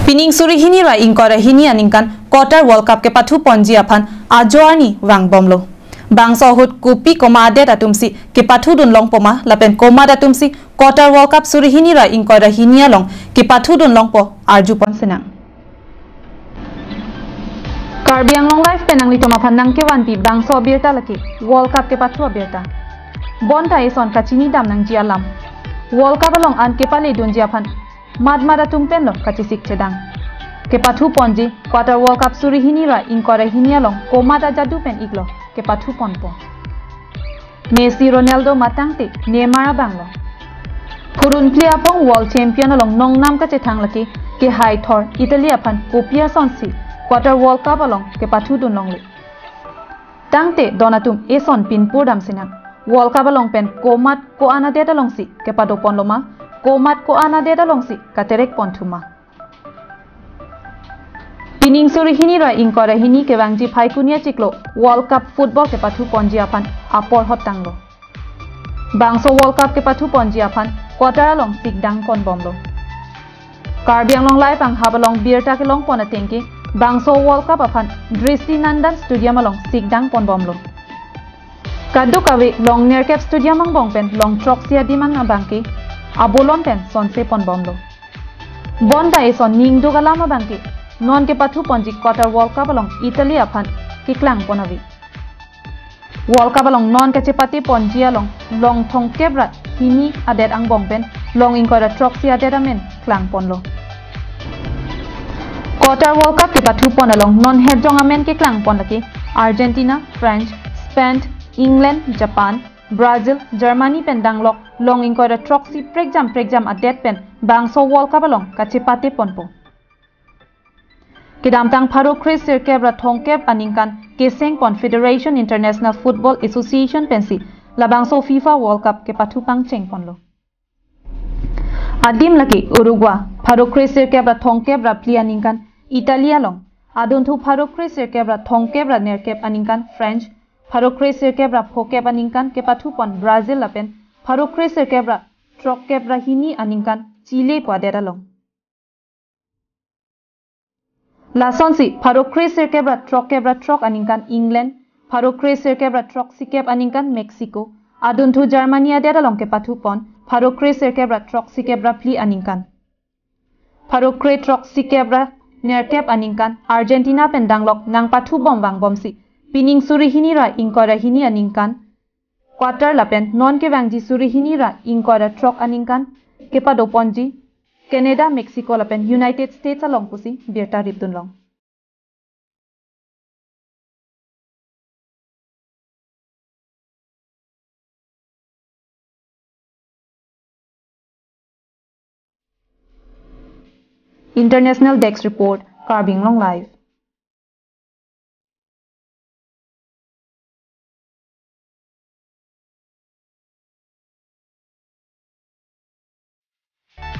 Pining suri hini ra ingkora hini aningkan Qatar World Cup ke pathu ponji aphan ajoani wang bomlo. Bangsa hut kupi komade datumsi ke pathu dun long poma lapen koma datumsi Qatar World Cup suri hini ra ingkora hini along ke pathu dun long po arju pon senang. Karbiang long life penang li toma pandang ke wanti bangsa birta laki World Cup ke pathu birta. Bonta eson kachini dam nang jialam. World Cup along an ke pale dun jiapan. Mad tumpen lo kachisik cedang. Ke pathu ponji Qatar World Cup suri hini ra ingkora hini along komada jadu pen iglo ke pathu ponpo. Messi Ronaldo matangti Neymar banglo. Purun player pong world champion along nong nam ka chetang laki ke high thor Italy apan kopiar sonsi Qatar World Cup along ke pathu dun long li. Tangte donatum eson pinpur dam sinak. World Cup along pen komat ko anade along si ke padopon loma komat ko anade along si katerek pontuma. Pining suri hini ra ingkora hini ke bangji Phaikuni achiklo World Cup football ke pathu ponji apan apor hotanglo. Bangso World Cup ke pathu ponji apan Qatar along sikdang pon bomlo. Karbiang long live ang habalong birta ke long pona tengki bangso World Cup apan Dristi Nandan Stadium along sikdang pon bomlo. Kaduk awe long nerkep stadium ang bongpen long troksia dimang abangki abolon pen sonse pon bomlo. Bonda eson ningdo galama bangki non ke pathu ponji Qatar World Cup along Italy apan kiklang ponavi. World Cup along non ke cepati ponji along long thong kebrat hini adet ang bongpen long ingkora troksia adet amen klang ponlo. Qatar World Cup ke pathu pon along non hedjong amen ke klang pon laki Argentina, French, Spain, England, Japan, Brazil, Germany pen danglok long ingkora troksi pregjam adet pen bangso World Cup along kachipate ponpo. Kidamtang paro Chris Sirkebra thongkep aningkan keseng pon Federation International Football Association pensi labangso FIFA World Cup ke pathu pangcheng ponlo. Adim laki Uruguay paro Chris Sirkebra thongkebra pli aningkan Italia long aduntu paro Chris Sirkebra thongkebra nerkep aningkan French paro Chris Sirkebra phokep aningkan ke pathu pon Brazil lapen paro Chris Sirkebra trokkebra hini aningkan Chile pwadera long. Lasonsi paro Chris Sirkebra trok aningkan England paro Chris Sirkebra trok sikep aningkan Mexico aduntu Germany adera long ke pathu pon paro Chris Sirkebra trok sikebra pli aningkan paro Chris trok sikebra nerkep aningkan Argentina pendanglok nang pathu bombang bomsi pining suri hini ra ingkora hini aningkan Qatar lapen non ke bangji suri hini ra ingkora trok aningkan ke padoponji Canada, Mexico lapen United States along pusi birta ripdun long. International Desk Report, Karbing Long Live.